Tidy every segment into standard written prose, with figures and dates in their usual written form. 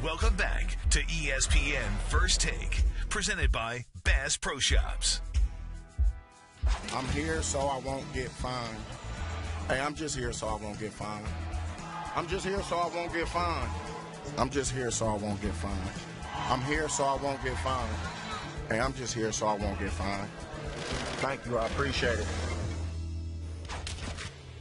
Welcome back to ESPN First Take, presented by Bass Pro Shops. I'm here so I won't get fined. Hey, I'm just here so I won't get fined. I'm just here so I won't get fined. I'm just here so I won't get fined. I'm here so I won't get fined. Hey, I'm just here so I won't get fined. Thank you, I appreciate it.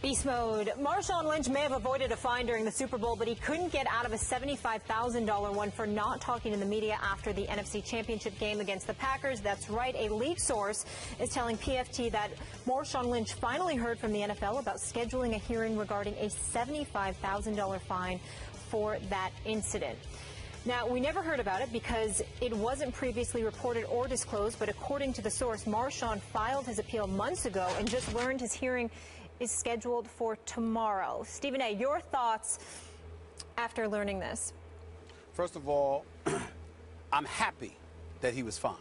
Beast mode. Marshawn Lynch may have avoided a fine during the Super Bowl, but he couldn't get out of a $75,000 one for not talking to the media after the NFC Championship game against the Packers. That's right. A leak source is telling PFT that Marshawn Lynch finally heard from the NFL about scheduling a hearing regarding a $75,000 fine for that incident. Now, we never heard about it because it wasn't previously reported or disclosed, but according to the source, Marshawn filed his appeal months ago and just learned his hearing is scheduled for tomorrow. Stephen A., your thoughts after learning this? First of all, I'm happy that he was fined.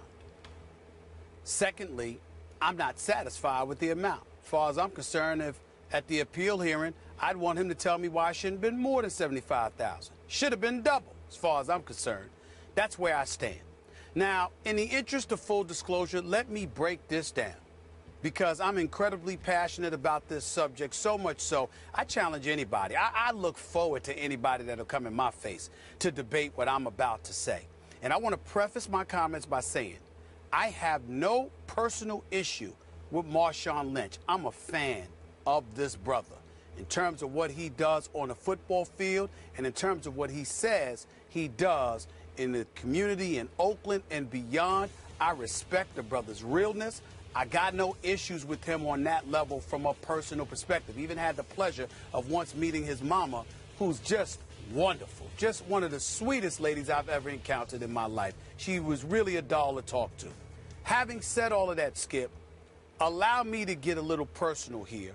Secondly, I'm not satisfied with the amount. As far as I'm concerned, if at the appeal hearing, I'd want him to tell me why it shouldn't have been more than $75,000. Should have been double, as far as I'm concerned. That's where I stand. Now, in the interest of full disclosure, let me break this down, because I'm incredibly passionate about this subject, so much so I challenge anybody. I look forward to anybody that'll come in my face to debate what I'm about to say. And I want to preface my comments by saying I have no personal issue with Marshawn Lynch. I'm a fan of this brother in terms of what he does on the football field and in terms of what he says he does in the community in Oakland and beyond. I respect the brother's realness. I got no issues with him on that level from a personal perspective. Even had the pleasure of once meeting his mama, who's just wonderful. Just one of the sweetest ladies I've ever encountered in my life. She was really a doll to talk to. Having said all of that, Skip, allow me to get a little personal here,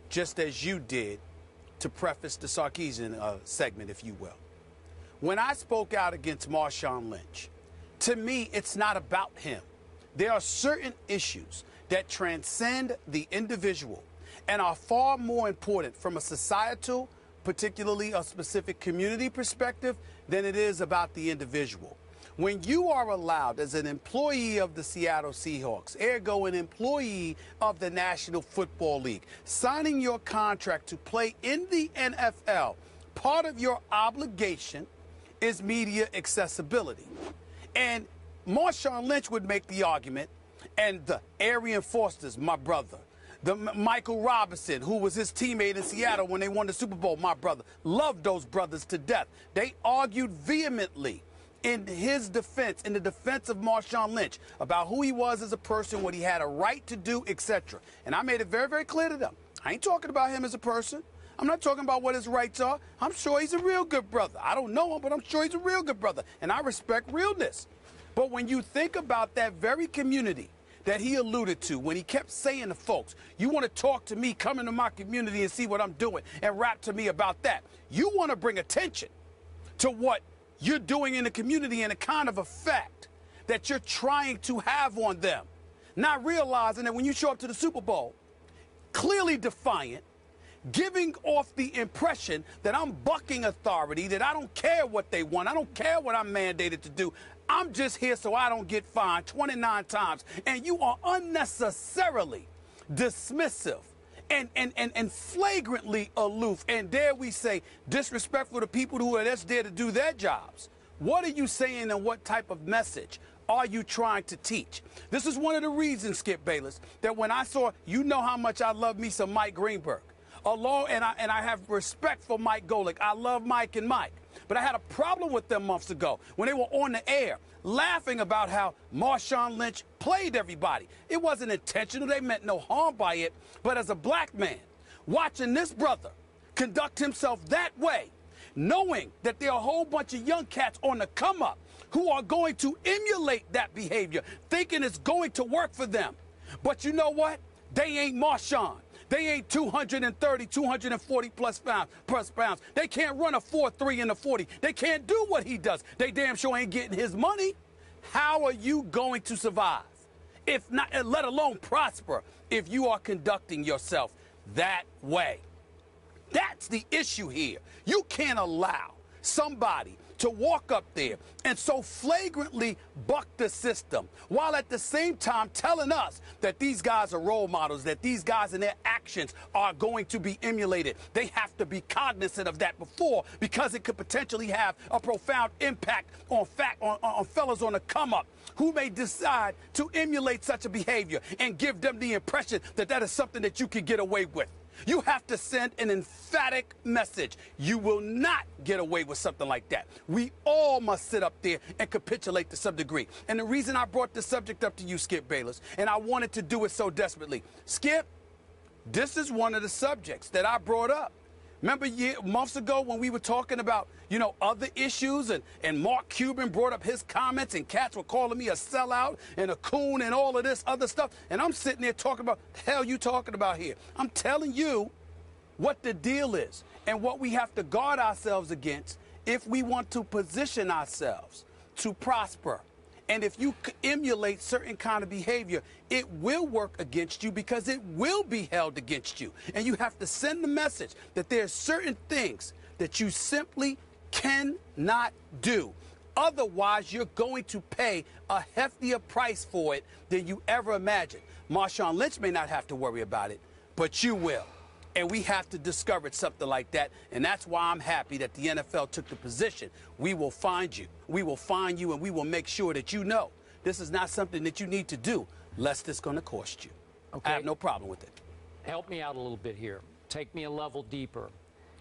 just as you did, to preface the Sarkeesian segment, if you will. When I spoke out against Marshawn Lynch, to me, it's not about him. There are certain issues that transcend the individual and are far more important from a societal, particularly a specific community perspective, than it is about the individual. When you are allowed as an employee of the Seattle Seahawks, ergo an employee of the National Football League, signing your contract to play in the NFL, part of your obligation is media accessibility. And Marshawn Lynch would make the argument, and the Arian Foster's, my brother, the Michael Robinson, who was his teammate in Seattle when they won the Super Bowl, my brother, loved those brothers to death. They argued vehemently in his defense, in the defense of Marshawn Lynch, about who he was as a person, what he had a right to do, etc. And I made it very, very clear to them. I ain't talking about him as a person. I'm not talking about what his rights are. I'm sure he's a real good brother. I don't know him, but I'm sure he's a real good brother, and I respect realness. But when you think about that very community that he alluded to, when he kept saying to folks, you want to talk to me, come into my community and see what I'm doing, and rap to me about that. You want to bring attention to what you're doing in the community and the kind of effect that you're trying to have on them, not realizing that when you show up to the Super Bowl, clearly defiant, giving off the impression that I'm bucking authority, that I don't care what they want, I don't care what I'm mandated to do. I'm just here so I don't get fined 29 times. And you are unnecessarily dismissive and flagrantly aloof, and dare we say disrespectful to people who are just there to do their jobs. What are you saying, and what type of message are you trying to teach? This is one of the reasons, Skip Bayless, that when I saw, you know how much I love me some Mike Greenberg. And I have respect for Mike Golick. I love Mike and Mike. But I had a problem with them months ago when they were on the air laughing about how Marshawn Lynch played everybody. It wasn't intentional. They meant no harm by it. But as a black man, watching this brother conduct himself that way, knowing that there are a whole bunch of young cats on the come up who are going to emulate that behavior, thinking it's going to work for them. But you know what? They ain't Marshawn. They ain't 230, 240 plus pounds. They can't run a 4.3 in the 40. They can't do what he does. They damn sure ain't getting his money. How are you going to survive? If not, let alone prosper, if you are conducting yourself that way? That's the issue here. You can't allow somebody to walk up there and so flagrantly buck the system, while at the same time telling us that these guys are role models, that these guys and their actions are going to be emulated. They have to be cognizant of that before, because it could potentially have a profound impact on fellas on the come up who may decide to emulate such a behavior and give them the impression that that is something that you can get away with. You have to send an emphatic message. You will not get away with something like that. We all must sit up there and capitulate to some degree. And the reason I brought this subject up to you, Skip Bayless, and I wanted to do it so desperately, Skip, this is one of the subjects that I brought up. Remember months ago when we were talking about, other issues, and Mark Cuban brought up his comments and cats were calling me a sellout and a coon and all of this other stuff. And I'm sitting there talking about, the hell you talking about here? I'm telling you what the deal is and what we have to guard ourselves against if we want to position ourselves to prosper. And if you emulate certain kind of behavior, it will work against you, because it will be held against you. And you have to send the message that there's certain things that you simply cannot do. Otherwise, you're going to pay a heftier price for it than you ever imagined. Marshawn Lynch may not have to worry about it, but you will. And we have to discourage something like that. And that's why I'm happy that the NFL took the position. We will find you. We will find you, and we will make sure that you know this is not something that you need to do, lest it's going to cost you. Okay. I have no problem with it. Help me out a little bit here. Take me a level deeper.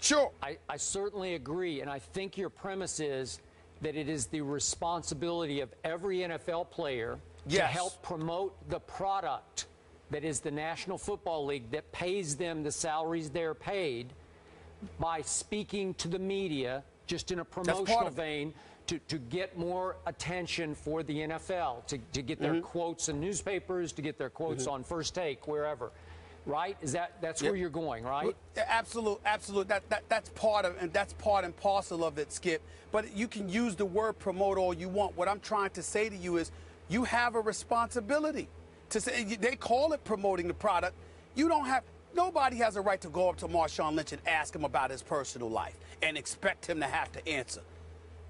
Sure. I certainly agree, and I think your premise is that it is the responsibility of every NFL player to help promote the product that is the National Football League, that pays them the salaries they're paid, by speaking to the media just in a promotional vein to get more attention for the NFL, to get their quotes in newspapers, to get their quotes on First Take, wherever. Right? That's where you're going, right? Absolute. That's part and parcel of it, Skip. But you can use the word promote all you want. What I'm trying to say to you is you have a responsibility to say. They call it promoting the product. Nobody has a right to go up to Marshawn Lynch and ask him about his personal life and expect him to have to answer.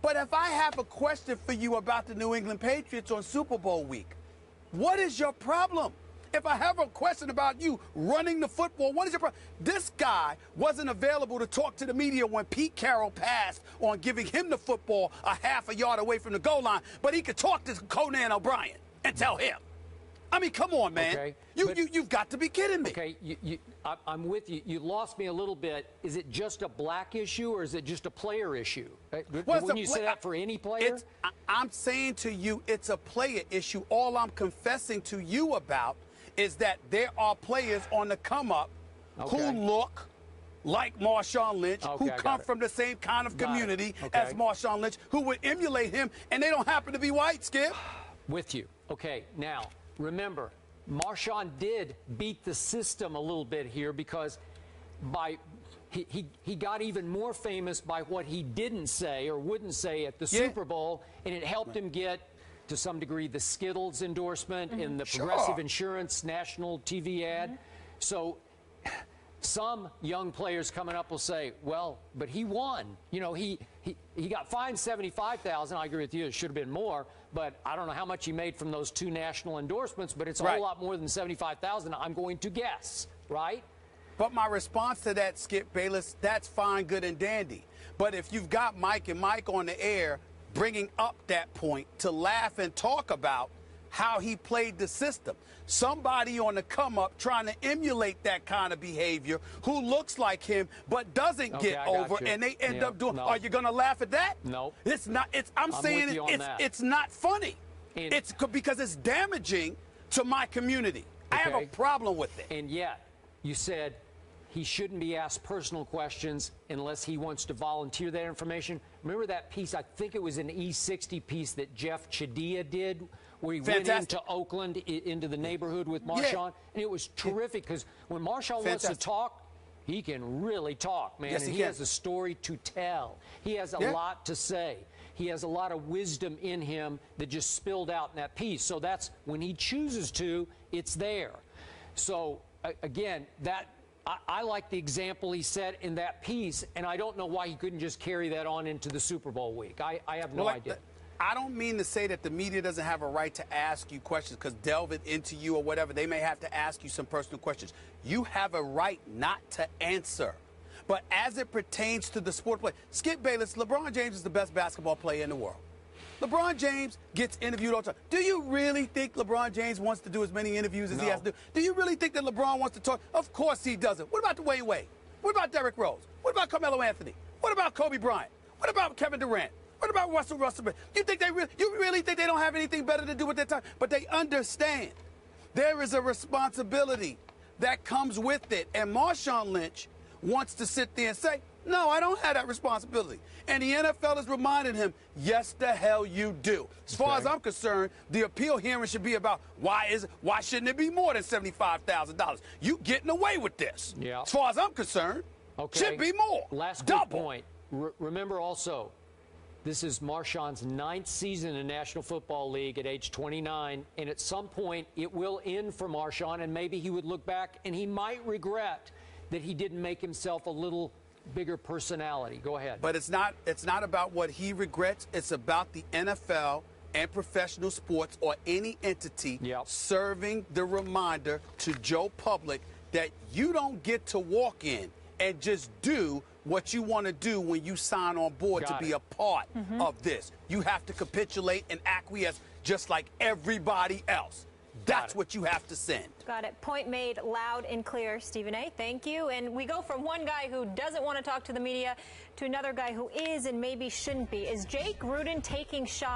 But if I have a question for you about the New England Patriots on Super Bowl week, what is your problem? If I have a question about you running the football, what is your problem? This guy wasn't available to talk to the media when Pete Carroll passed on giving him the football a half a yard away from the goal line, but he could talk to Conan O'Brien and tell him. I mean, come on, man. Okay, you've got to be kidding me. Okay, I'm with you. You lost me a little bit. Is it just a black issue, or is it just a player issue? Wouldn't you say that for any player? I'm saying to you, it's a player issue. All I'm confessing to you about is that there are players on the come up who look like Marshawn Lynch, who come from the same kind of community as Marshawn Lynch, who would emulate him, and they don't happen to be white, Skip. With you. Okay, now, remember, Marshawn did beat the system a little bit here, because he got even more famous by what he didn't say or wouldn't say at the Super Bowl, and it helped him get, to some degree, the Skittles endorsement in the Progressive Insurance national TV ad. So some young players coming up will say, well, but he won. He got fined $75,000. I agree with you, it should have been more, but I don't know how much he made from those 2 national endorsements, but it's a whole lot more than $75,000, I'm going to guess, right? But my response to that, Skip Bayless, that's fine, good, and dandy. But if you've got Mike and Mike on the air bringing up that point to laugh and talk about how he played the system, somebody on the come up trying to emulate that kind of behavior who looks like him but doesn't get over, and they end up doing. Are you going to laugh at that? No. It's not. I'm saying it's not funny. It's because it's damaging to my community. I have a problem with it. And yet, you said he shouldn't be asked personal questions unless he wants to volunteer that information. Remember that piece? I think it was an E60 piece that Jeff Chadia did, where he went into Oakland, into the neighborhood with Marshawn. And it was terrific, because when Marshawn wants to talk, he can really talk, man. And he has a story to tell. He has a lot to say. He has a lot of wisdom in him that just spilled out in that piece. So that's when he chooses to, it's there. So, again, I like the example he set in that piece, and I don't know why he couldn't just carry that on into the Super Bowl week. I have no idea. I don't mean to say that the media doesn't have a right to ask you questions, because delving into you or whatever, they may have to ask you some personal questions. You have a right not to answer. But as it pertains to the sport play, Skip Bayless, LeBron James is the best basketball player in the world. LeBron James gets interviewed all the time. Do you really think LeBron James wants to do as many interviews as he has to do? Do you really think that LeBron wants to talk? Of course he doesn't. What about Dwayne Wade? What about Derrick Rose? What about Carmelo Anthony? What about Kobe Bryant? What about Kevin Durant? What about Russell Westbrook? You really think they don't have anything better to do with their time? But they understand there is a responsibility that comes with it. And Marshawn Lynch wants to sit there and say, no, I don't have that responsibility. And the NFL is reminding him, yes, the hell you do. As far as I'm concerned, the appeal hearing should be about why shouldn't it be more than $75,000? You getting away with this. Yeah. As far as I'm concerned, should be more. Last double. Point. Remember also, this is Marshawn's 9th season in National Football League at age 29, and at some point it will end for Marshawn, and maybe he would look back and he might regret that he didn't make himself a little bigger personality. Go ahead. But it's not about what he regrets. It's about the NFL and professional sports or any entity serving the reminder to Joe Public that you don't get to walk in and just do what you want to do when you sign on board to be a part of this. You have to capitulate and acquiesce just like everybody else. That's what you have to send. Got it. Point made loud and clear, Stephen A. Thank you. And we go from one guy who doesn't want to talk to the media to another guy who is and maybe shouldn't be. Is Jake Gruden taking shots?